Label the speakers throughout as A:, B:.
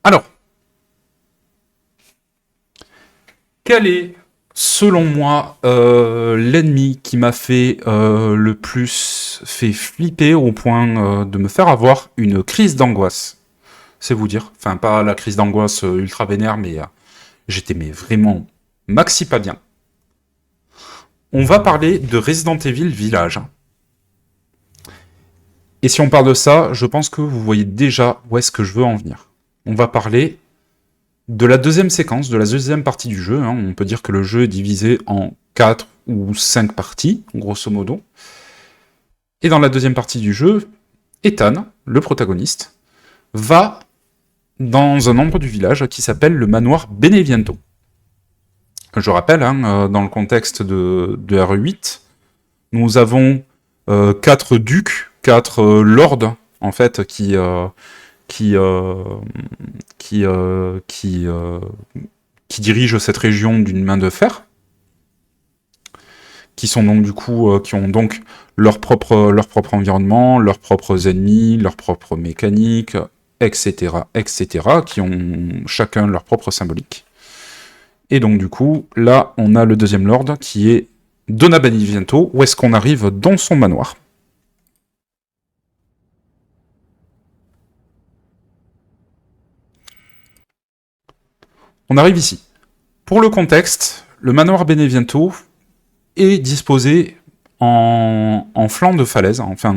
A: Alors, quel est, selon moi, l'ennemi qui m'a fait le plus fait flipper au point de me faire avoir une crise d'angoisse? C'est vous dire. Enfin, pas la crise d'angoisse ultra vénère, mais j'étais vraiment maxi pas bien. On va parler de Resident Evil Village. Et si on parle de ça, je pense que vous voyez déjà où est-ce que je veux en venir. On va parler de la deuxième séquence, de la deuxième partie du jeu. On peut dire que le jeu est divisé en 4 ou 5 parties, grosso modo. Et dans la deuxième partie du jeu, Ethan, le protagoniste, va dans un endroit du village qui s'appelle le manoir Beneviento. Je rappelle, dans le contexte de R8, nous avons 4 ducs, 4 lords, en fait, qui dirigent cette région d'une main de fer, qui sont donc du coup, qui ont donc leur propre environnement, leurs propres ennemis, leurs propres mécaniques, etc., qui ont chacun leur propre symbolique. Et donc du coup, là, on a le deuxième lord qui est Donna Beneviento, où est-ce qu'on arrive dans son manoir. On arrive ici. Pour le contexte, le manoir Beneviento est disposé en flanc de falaise, en flanc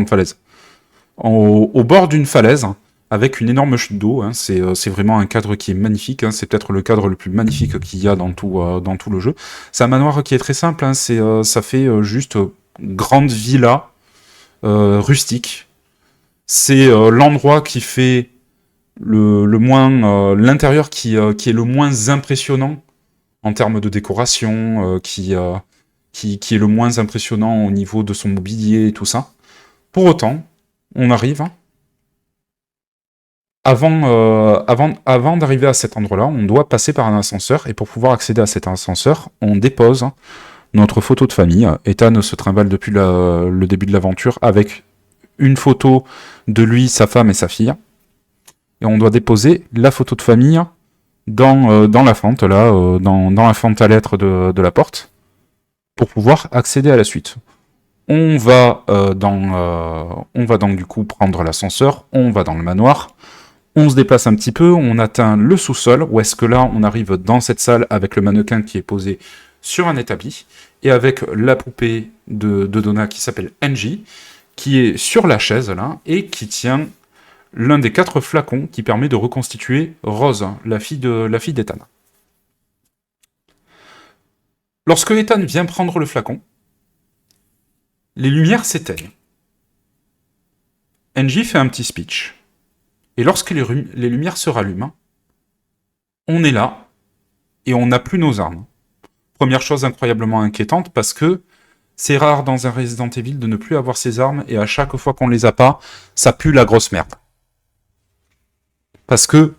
A: de falaise, au bord d'une falaise, avec une énorme chute d'eau. C'est vraiment un cadre qui est magnifique. C'est peut-être le cadre le plus magnifique qu'il y a dans tout le jeu. C'est un manoir qui est très simple. Ça fait juste grande villa rustique. C'est l'endroit qui fait le moins l'intérieur qui est le moins impressionnant en termes de décoration, qui est le moins impressionnant au niveau de son mobilier et tout ça. Pour autant, on arrive. Avant d'arriver à cet endroit-là, on doit passer par un ascenseur, et pour pouvoir accéder à cet ascenseur, on dépose notre photo de famille. Ethan se trimballe depuis le début de l'aventure avec une photo de lui, sa femme et sa fille. Et on doit déposer la photo de famille dans la fente, là, dans la fente à lettres de la porte, pour pouvoir accéder à la suite. On va donc du coup prendre l'ascenseur, on va dans le manoir, on se déplace un petit peu, on atteint le sous-sol, où est-ce que là on arrive dans cette salle avec le mannequin qui est posé sur un établi, et avec la poupée de Donna qui s'appelle Angie, qui est sur la chaise là, et qui tient l'un des 4 flacons qui permet de reconstituer Rose, la fille d'Ethan. Lorsque Ethan vient prendre le flacon, les lumières s'éteignent. Angie fait un petit speech. Et lorsque les lumières se rallument, on est là, et on n'a plus nos armes. Première chose incroyablement inquiétante, parce que c'est rare dans un Resident Evil de ne plus avoir ses armes, et à chaque fois qu'on les a pas, ça pue la grosse merde. Parce que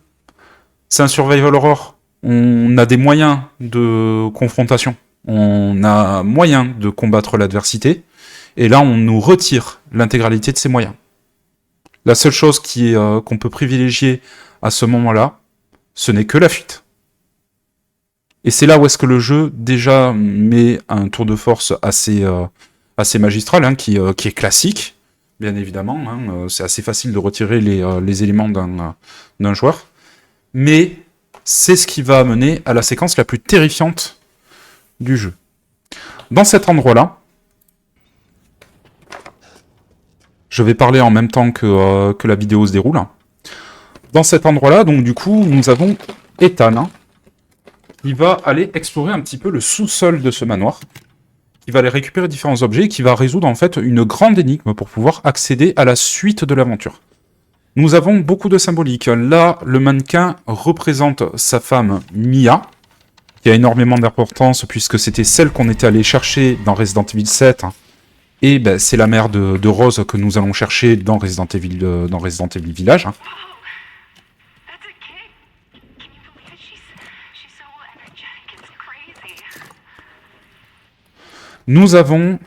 A: c'est un survival horror. On a des moyens de confrontation. On a moyen de combattre l'adversité. Et là, on nous retire l'intégralité de ces moyens. La seule chose qu'on peut privilégier à ce moment-là, ce n'est que la fuite. Et c'est là où est-ce que le jeu déjà met un tour de force assez magistral, qui est classique, bien évidemment. C'est assez facile de retirer les éléments d'un joueur. Mais c'est ce qui va amener à la séquence la plus terrifiante du jeu. Dans cet endroit-là, je vais parler en même temps que la vidéo se déroule. Dans cet endroit-là, donc du coup, nous avons Ethan, qui va aller explorer un petit peu le sous-sol de ce manoir, qui va aller récupérer différents objets, et qui va résoudre en fait une grande énigme pour pouvoir accéder à la suite de l'aventure. Nous avons beaucoup de symbolique. Là, le mannequin représente sa femme Mia, qui a énormément d'importance puisque c'était celle qu'on était allé chercher dans Resident Evil 7. Et ben, c'est la mère de Rose que nous allons chercher dans Resident Evil Village. Nous avons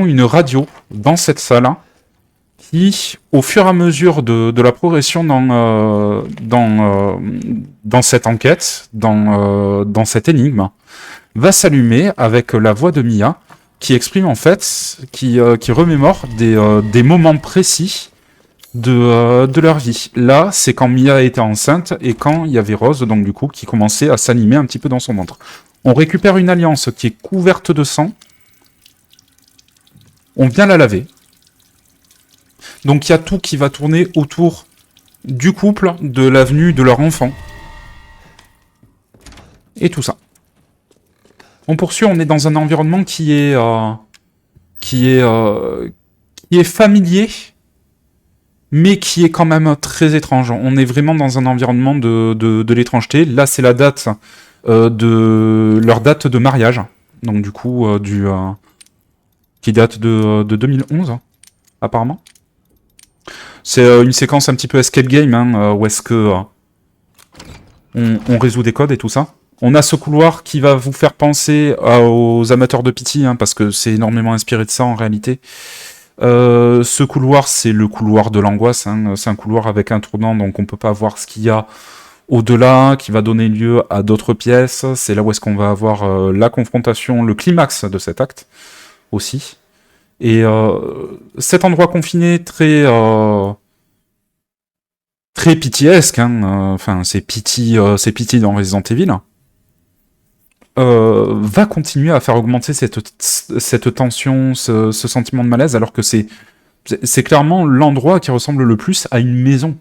A: une radio dans cette salle qui, au fur et à mesure de la progression dans cette enquête, dans cette énigme, va s'allumer avec la voix de Mia, qui exprime en fait, qui remémore des moments précis de leur vie. Là, c'est quand Mia était enceinte et quand il y avait Rose, donc du coup, qui commençait à s'animer un petit peu dans son ventre. On récupère une alliance qui est couverte de sang. On vient la laver. Donc il y a tout qui va tourner autour du couple, de la venue de leur enfant. Et tout ça. On poursuit, on est dans un environnement qui est familier, mais qui est quand même très étrange. On est vraiment dans un environnement de l'étrangeté. Là, c'est la date de leur date de mariage. Donc du coup, qui date de 2011, apparemment. C'est une séquence un petit peu escape game, où est-ce que on résout des codes et tout ça. On a ce couloir qui va vous faire penser aux amateurs de Pity, parce que c'est énormément inspiré de ça en réalité. Ce couloir, c'est le couloir de l'angoisse. C'est un couloir avec un tournant, donc on peut pas voir ce qu'il y a au-delà, qui va donner lieu à d'autres pièces. C'est là où est-ce qu'on va avoir la confrontation, le climax de cet acte aussi. Et cet endroit confiné très pitiesque, enfin c'est Pity dans Resident Evil, va continuer à faire augmenter cette tension, ce sentiment de malaise, alors que c'est clairement l'endroit qui ressemble le plus à une maison.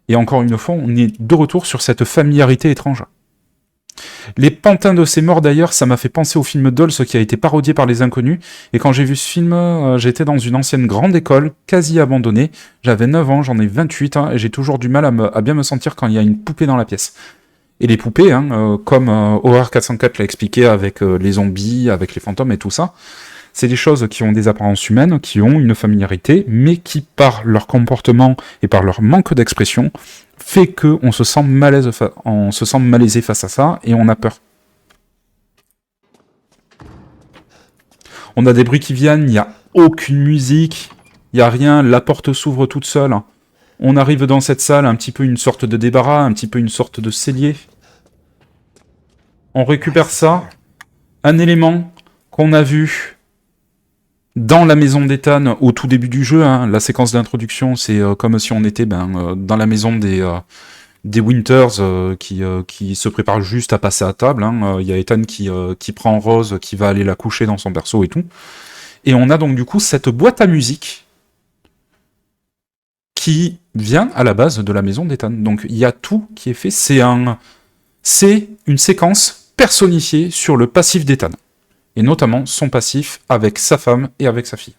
A: Et encore une fois, on est de retour sur cette familiarité étrange. Les pantins de ces morts, d'ailleurs, ça m'a fait penser au film Dolls qui a été parodié par les Inconnus. Et quand j'ai vu ce film, j'étais dans une ancienne grande école, quasi abandonnée. J'avais 9 ans, j'en ai 28, et j'ai toujours du mal à bien me sentir quand il y a une poupée dans la pièce. Et les poupées, comme Horror 404 l'a expliqué avec les zombies, avec les fantômes et tout ça, c'est des choses qui ont des apparences humaines, qui ont une familiarité, mais qui, par leur comportement et par leur manque d'expression, fait qu'on se sent malaisé face à ça, et on a peur. On a des bruits qui viennent, il n'y a aucune musique, il n'y a rien, la porte s'ouvre toute seule. On arrive dans cette salle, un petit peu une sorte de débarras, un petit peu une sorte de cellier. On récupère ça, un élément qu'on a vu dans la maison d'Ethan au tout début du jeu. La séquence d'introduction, c'est comme si on était dans la maison des Winters qui se préparent juste à passer à table. Il y a Ethan qui prend Rose, qui va aller la coucher dans son berceau et tout. Et on a donc du coup cette boîte à musique qui vient à la base de la maison d'Ethan. Donc il y a tout qui est fait. C'est une séquence personnifiée sur le passif d'Ethan. Et notamment son passif avec sa femme et avec sa fille.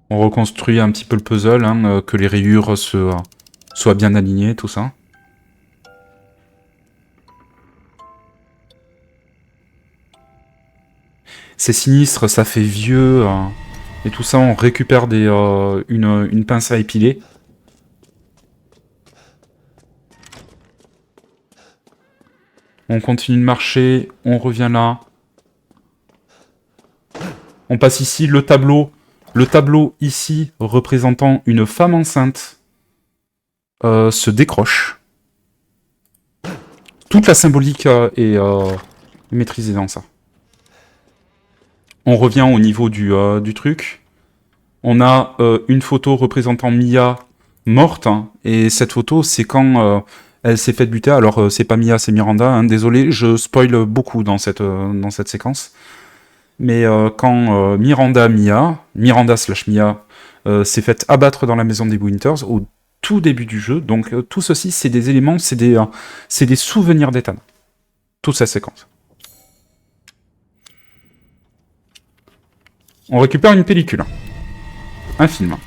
A: On reconstruit un petit peu le puzzle, que les rayures soient bien alignées, tout ça. C'est sinistre, ça fait vieux, et tout ça, on récupère une pince à épiler. On continue de marcher, on revient là. On passe ici, le tableau ici, représentant une femme enceinte, se décroche. Toute la symbolique est maîtrisée dans ça. On revient au niveau du truc. On a une photo représentant Mia morte, et cette photo, c'est quand elle s'est faite buter. Alors, c'est pas Mia, c'est Miranda. Désolé, je spoil beaucoup dans cette séquence. Mais quand Miranda/Mia s'est faite abattre dans la maison des Winters au tout début du jeu, donc tout ceci, c'est des éléments, c'est des souvenirs d'Ethan. Toute cette séquence. On récupère une pellicule. Un film.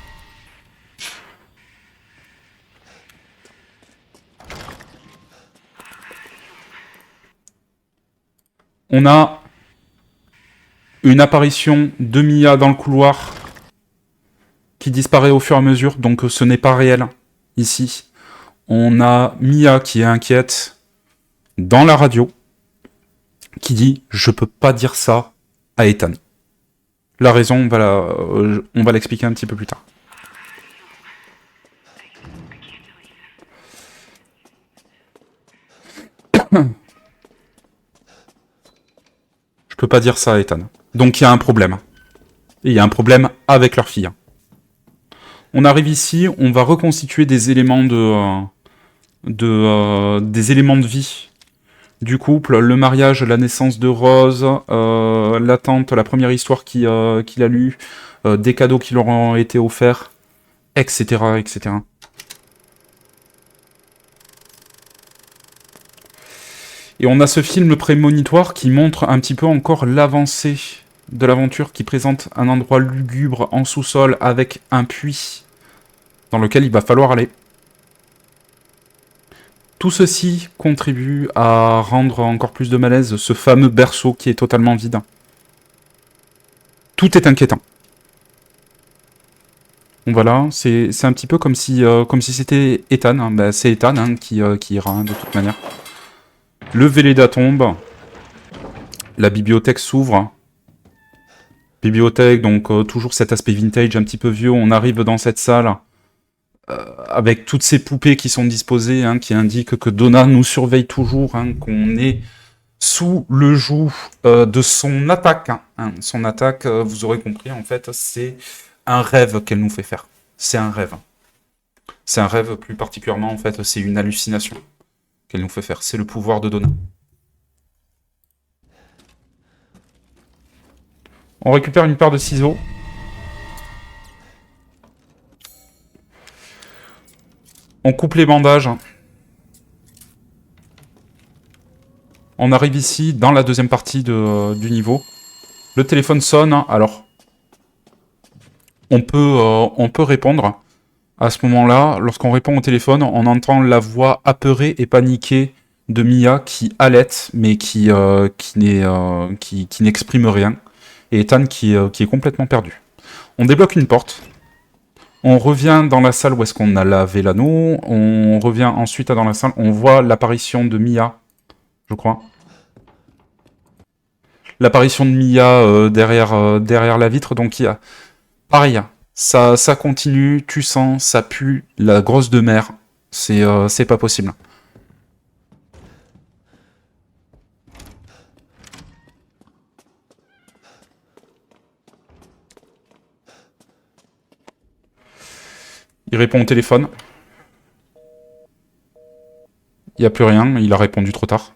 A: On a une apparition de Mia dans le couloir qui disparaît au fur et à mesure, donc ce n'est pas réel ici. On a Mia qui est inquiète dans la radio, qui dit « Je peux pas dire ça à Ethan ». La raison, on va l'expliquer un petit peu plus tard. Je peux pas dire ça à Ethan. Donc il y a un problème. Et il y a un problème avec leur fille. On arrive ici, on va reconstituer des éléments des éléments de vie du couple, le mariage, la naissance de Rose, la tante, la première histoire qu'il a lue, des cadeaux qui leur ont été offerts, etc., etc. Et on a ce film prémonitoire qui montre un petit peu encore l'avancée de l'aventure, qui présente un endroit lugubre en sous-sol avec un puits dans lequel il va falloir aller. Tout ceci contribue à rendre encore plus de malaise ce fameux berceau qui est totalement vide. Tout est inquiétant. Donc voilà, c'est un petit peu comme si c'était Ethan. Hein. Ben, c'est Ethan hein, qui ira hein, de toute manière. Le Véleda tombe. La bibliothèque s'ouvre. Bibliothèque, donc toujours cet aspect vintage un petit peu vieux. On arrive dans cette salle avec toutes ces poupées qui sont disposées, hein, qui indiquent que Donna nous surveille toujours, hein, qu'on est sous le joug de son attaque. Hein. Son attaque, vous aurez compris, en fait, c'est un rêve qu'elle nous fait faire. C'est un rêve. C'est un rêve, plus particulièrement, en fait, c'est une hallucination qu'elle nous fait faire. C'est le pouvoir de Donna. On récupère une paire de ciseaux. On coupe les bandages. On arrive ici, dans la deuxième partie du niveau. Le téléphone sonne. Alors, on peut répondre. À ce moment-là, lorsqu'on répond au téléphone, on entend la voix apeurée et paniquée de Mia qui halète, mais qui n'exprime rien. Et Ethan qui est complètement perdu. On débloque une porte. On revient dans la salle où est-ce qu'on a lavé l'anneau. On revient ensuite dans la salle. On voit l'apparition de Mia, je crois. L'apparition de Mia derrière la vitre. Donc il y a... Pareil, ça continue, tu sens, ça pue, la grosse de mer. C'est pas possible. Il répond au téléphone. Il n'y a plus rien, il a répondu trop tard.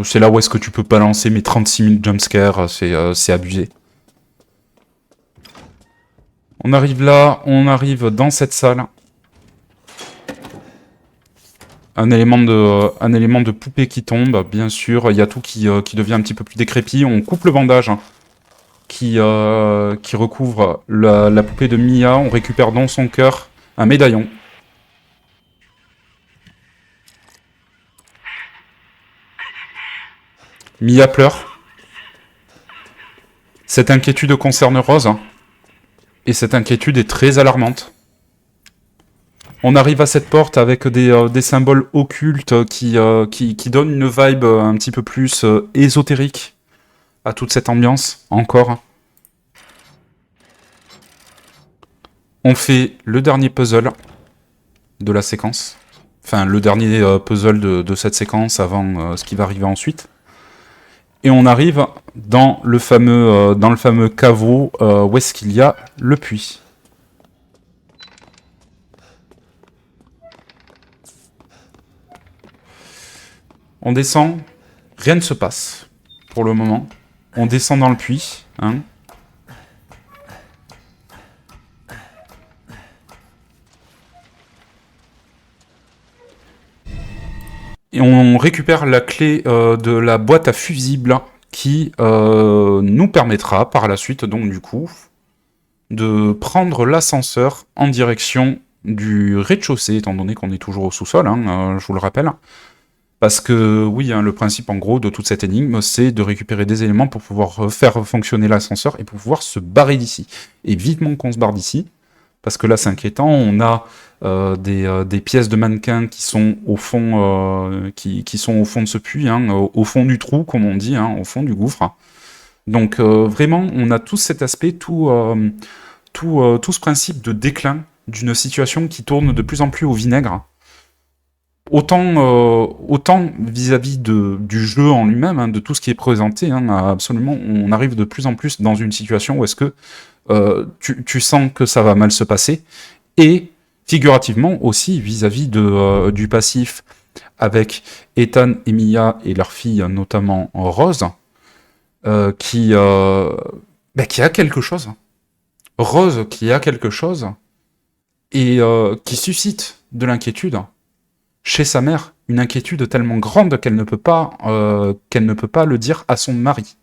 A: C'est là où est-ce que tu peux balancer mes 36 000 jumpscares, c'est abusé. On arrive là, on arrive dans cette salle. Un élément de poupée qui tombe, bien sûr. Il y a tout qui devient un petit peu plus décrépit. On coupe le bandage hein, qui recouvre la poupée de Mia. On récupère dans son cœur un médaillon. Mia pleure. Cette inquiétude concerne Rose. Et cette inquiétude est très alarmante. On arrive à cette porte avec des symboles occultes qui donnent une vibe un petit peu plus ésotérique à toute cette ambiance, encore. On fait le dernier puzzle de la séquence. Enfin, le dernier puzzle de cette séquence avant ce qui va arriver ensuite. Et on arrive dans le fameux caveau où est-ce qu'il y a le puits. On descend, rien ne se passe pour le moment. On descend dans le puits. Hein. Et on récupère la clé de la boîte à fusibles qui nous permettra par la suite, donc du coup, de prendre l'ascenseur en direction du rez-de-chaussée, étant donné qu'on est toujours au sous-sol, hein, je vous le rappelle. Parce que, oui, hein, le principe, en gros, de toute cette énigme, c'est de récupérer des éléments pour pouvoir faire fonctionner l'ascenseur et pour pouvoir se barrer d'ici. Et vivement qu'on se barre d'ici, parce que là, c'est inquiétant, on a des pièces de mannequins qui sont au fond, qui sont au fond de ce puits, hein, au fond du trou, comme on dit, hein, au fond du gouffre. Donc, vraiment, on a tout cet aspect, tout ce principe de déclin d'une situation qui tourne de plus en plus au vinaigre. Autant vis-à-vis du jeu en lui-même, hein, de tout ce qui est présenté, hein, absolument, on arrive de plus en plus dans une situation où est-ce que tu sens que ça va mal se passer, et figurativement aussi vis-à-vis du passif avec Ethan et Mia et leur fille, notamment Rose, qui a quelque chose. Rose qui a quelque chose et qui suscite de l'inquiétude chez sa mère, une inquiétude tellement grande qu'elle ne peut pas le dire à son mari.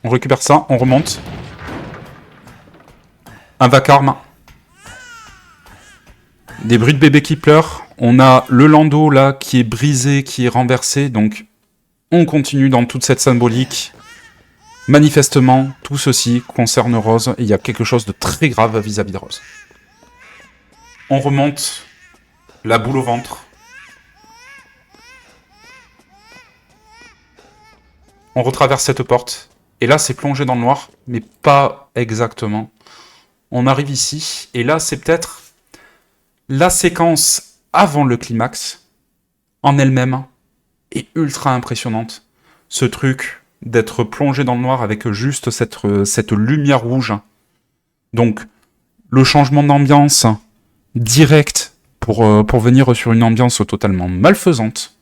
A: On récupère ça, on remonte. Un vacarme. Des bruits de bébés qui pleurent. On a le landau là qui est brisé, qui est renversé. Donc on continue dans toute cette symbolique. Manifestement, tout ceci concerne Rose et il y a quelque chose de très grave vis-à-vis de Rose. On remonte, la boule au ventre. On retraverse cette porte. Et là, c'est plongé dans le noir, mais pas exactement. On arrive ici, et là, c'est peut-être la séquence avant le climax, en elle-même, est ultra impressionnante. Ce truc d'être plongé dans le noir avec juste cette lumière rouge. Donc, le changement d'ambiance direct pour venir sur une ambiance totalement malfaisante,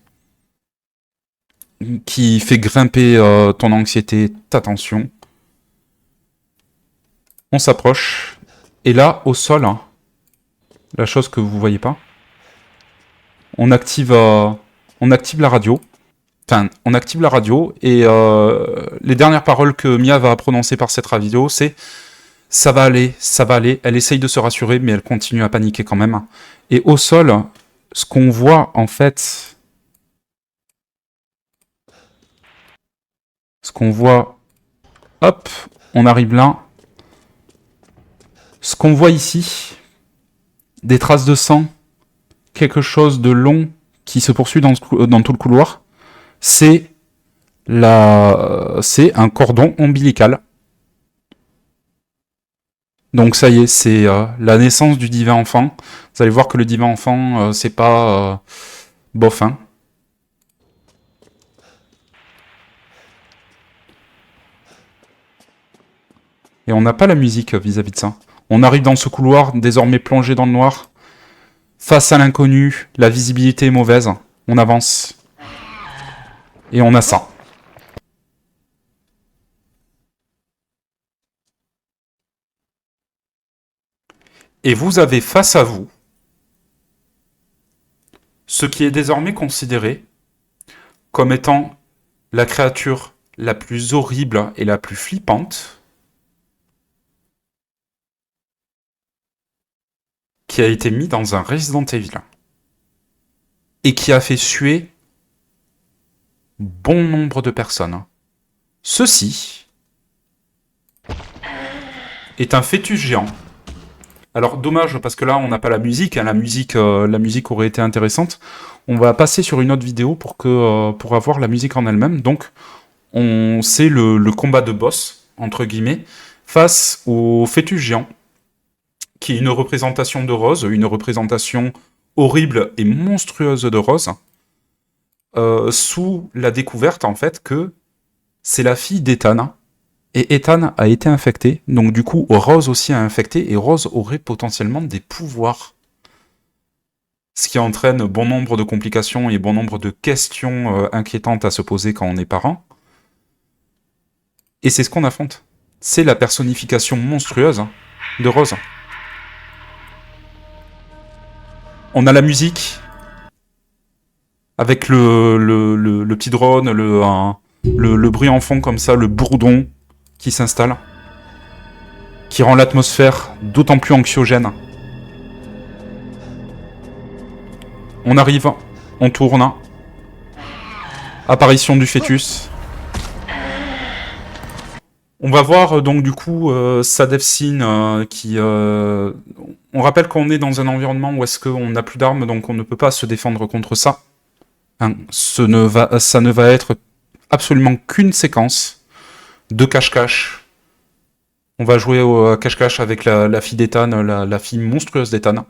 A: qui fait grimper ton anxiété, ta tension. On s'approche, et là, au sol, hein, la chose que vous voyez pas, on active la radio. Enfin, on active la radio, et les dernières paroles que Mia va prononcer par cette radio, c'est « ça va aller, ça va aller ». Elle essaye de se rassurer, mais elle continue à paniquer quand même. Et au sol, ce qu'on voit, en fait... Ce qu'on voit... Hop, on arrive là. Ce qu'on voit ici, des traces de sang, quelque chose de long qui se poursuit dans tout le couloir, c'est un cordon ombilical. Donc ça y est, c'est la naissance du divin enfant. Vous allez voir que le divin enfant, c'est pas bof, hein. Et on n'a pas la musique vis-à-vis de ça. On arrive dans ce couloir, désormais plongé dans le noir. Face à l'inconnu, la visibilité est mauvaise. On avance. Et on a ça. Et vous avez face à vous ce qui est désormais considéré comme étant la créature la plus horrible et la plus flippante qui a été mis dans un Resident Evil et qui a fait suer bon nombre de personnes. Ceci est un fœtus géant. Alors dommage parce que là on n'a pas la musique, hein. La musique aurait été intéressante. On va passer sur une autre vidéo pour avoir la musique en elle-même. Donc c'est le combat de boss entre guillemets face au fœtus géant, qui est une représentation de Rose, une représentation horrible et monstrueuse de Rose, sous la découverte en fait que c'est la fille d'Ethan. Et Ethan a été infecté, donc du coup Rose aussi a infecté, et Rose aurait potentiellement des pouvoirs. Ce qui entraîne bon nombre de complications et bon nombre de questions inquiétantes à se poser quand on est parent. Et c'est ce qu'on affronte. C'est la personnification monstrueuse de Rose. On a la musique, avec le petit drone, le bruit en fond comme ça, le bourdon qui s'installe, qui rend l'atmosphère d'autant plus anxiogène. On arrive, on tourne. Apparition du fœtus. On va voir donc du coup Sadefsin qui... On rappelle qu'on est dans un environnement où est-ce qu'on n'a plus d'armes, donc on ne peut pas se défendre contre ça. Hein, ça ne va être absolument qu'une séquence de cache-cache. On va jouer au cache-cache avec la fille d'Ethan, la fille monstrueuse d'Ethan,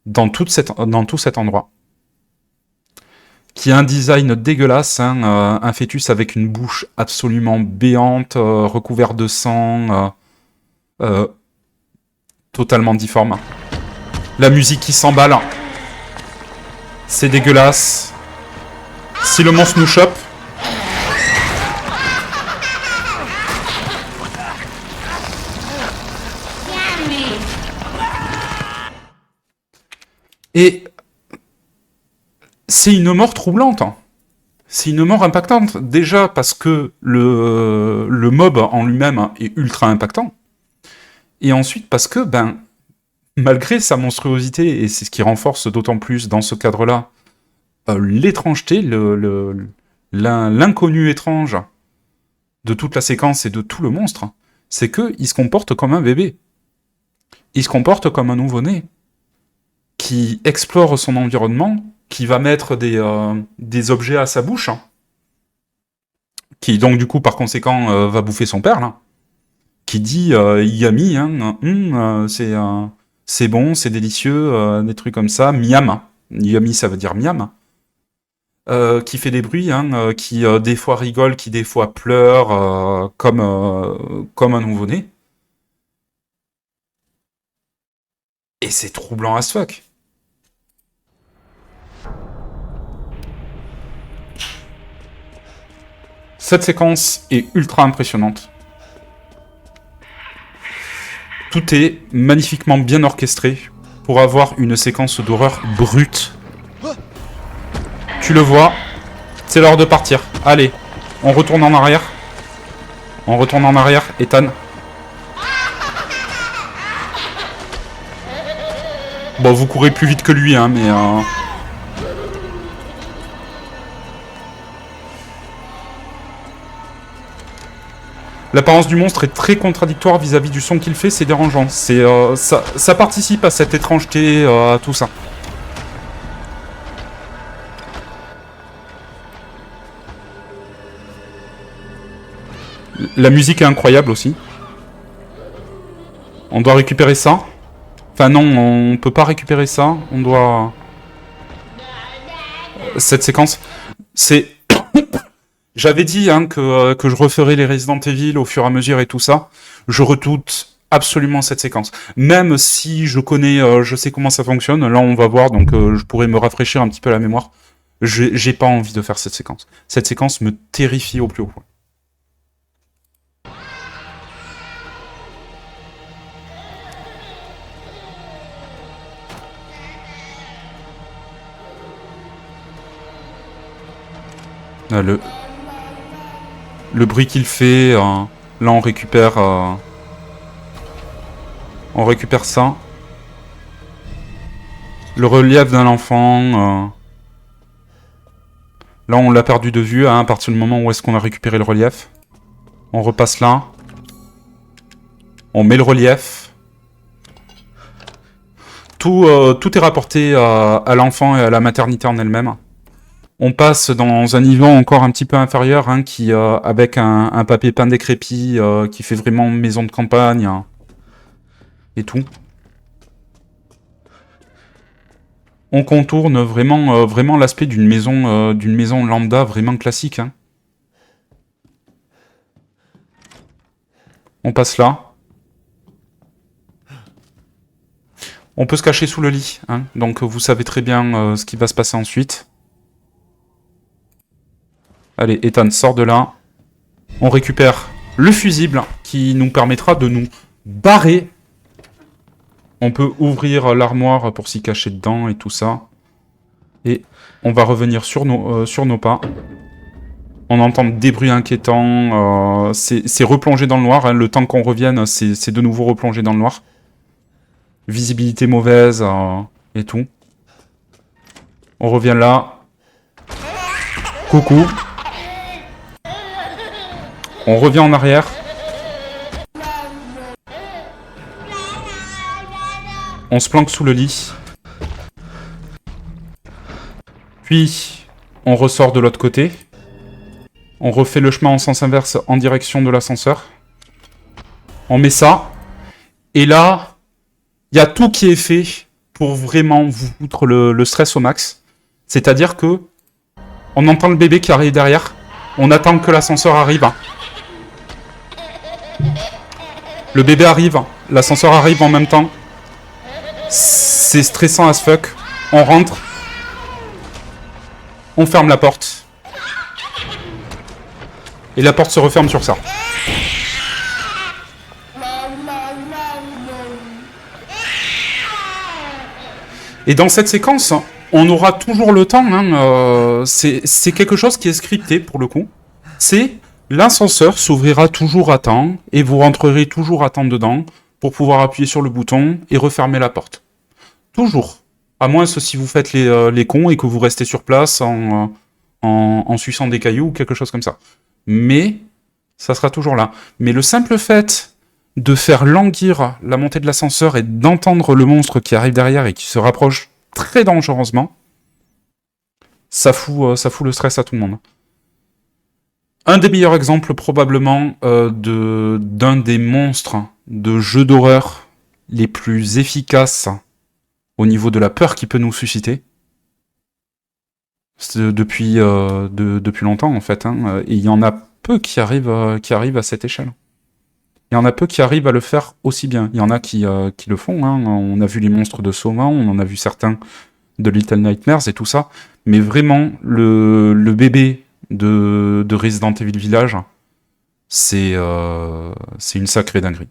A: dans tout cet endroit. Qui a un design dégueulasse, hein, un fœtus avec une bouche absolument béante, recouvert de sang, totalement difforme. La musique qui s'emballe, c'est dégueulasse. Si le monstre nous chope, et c'est une mort troublante. C'est une mort impactante. Déjà parce que le mob en lui-même est ultra impactant. Et ensuite parce que, malgré sa monstruosité, et c'est ce qui renforce d'autant plus dans ce cadre-là, l'étrangeté, l'inconnu étrange de toute la séquence et de tout le monstre, c'est qu'il se comporte comme un bébé. Il se comporte comme un nouveau-né qui explore son environnement, qui va mettre des objets à sa bouche, qui donc du coup par conséquent va bouffer son père, là, qui dit yummy, c'est bon, c'est délicieux, des trucs comme ça, miam, yummy ça veut dire miam, qui fait des bruits, qui des fois rigole, qui des fois pleure, comme un nouveau-né. Et c'est troublant as fuck. Cette séquence est ultra impressionnante. Tout est magnifiquement bien orchestré pour avoir une séquence d'horreur brute. Tu le vois, c'est l'heure de partir. Allez, on retourne en arrière. On retourne en arrière, Ethan. Bon, vous courez plus vite que lui, mais... L'apparence du monstre est très contradictoire vis-à-vis du son qu'il fait, c'est dérangeant. Ça participe à cette étrangeté, à tout ça. La musique est incroyable aussi. On doit récupérer ça. Enfin non, on peut pas récupérer ça. On doit... Cette séquence, c'est... J'avais dit que je referais les Resident Evil au fur et à mesure et tout ça. Je redoute absolument cette séquence. Même si je connais, je sais comment ça fonctionne, là on va voir, donc je pourrais me rafraîchir un petit peu la mémoire. J'ai pas envie de faire cette séquence. Cette séquence me terrifie au plus haut point. Là, le bruit qu'il fait, là on récupère ça. Le relief d'un enfant, là on l'a perdu de vue, à partir du moment où est-ce qu'on a récupéré le relief. On repasse là. On met le relief. Tout est rapporté à l'enfant et à la maternité en elle-même. On passe dans un niveau encore un petit peu inférieur, qui avec un papier peint décrépit, qui fait vraiment maison de campagne, et tout. On contourne vraiment l'aspect d'une maison lambda, vraiment classique. On passe là. On peut se cacher sous le lit, donc vous savez très bien ce qui va se passer ensuite. Allez, Ethan, sort de là. On récupère le fusible qui nous permettra de nous barrer. On peut ouvrir l'armoire pour s'y cacher dedans et tout ça. Et on va revenir sur nos pas. On entend des bruits inquiétants. C'est replongé dans le noir. Le temps qu'on revienne, c'est de nouveau replongé dans le noir. Visibilité mauvaise et tout. On revient là. Coucou. On revient en arrière. On se planque sous le lit. Puis, on ressort de l'autre côté. On refait le chemin en sens inverse en direction de l'ascenseur. On met ça. Et là, il y a tout qui est fait pour vraiment vous foutre le stress au max. C'est-à-dire que on entend le bébé qui arrive derrière. On attend que l'ascenseur arrive. Le bébé arrive. L'ascenseur arrive en même temps. C'est stressant as fuck. On rentre. On ferme la porte. Et la porte se referme sur ça. Et dans cette séquence, on aura toujours le temps. C'est quelque chose qui est scripté pour le coup. C'est l'ascenseur s'ouvrira toujours à temps et vous rentrerez toujours à temps dedans pour pouvoir appuyer sur le bouton et refermer la porte. Toujours. À moins que si vous faites les cons et que vous restez sur place en suçant des cailloux ou quelque chose comme ça. Mais ça sera toujours là. Mais le simple fait de faire languir la montée de l'ascenseur et d'entendre le monstre qui arrive derrière et qui se rapproche très dangereusement, ça fout le stress à tout le monde. Un des meilleurs exemples probablement d'un des monstres de jeux d'horreur les plus efficaces au niveau de la peur qu'il peut nous susciter. C'est depuis longtemps en fait, et il y en a peu qui arrivent à cette échelle. Il y en a peu qui arrivent à le faire aussi bien. Il y en a qui le font. On a vu les monstres de Soma, on en a vu certains de Little Nightmares et tout ça. Mais vraiment, le bébé de Resident Evil Village, c'est une sacrée dinguerie.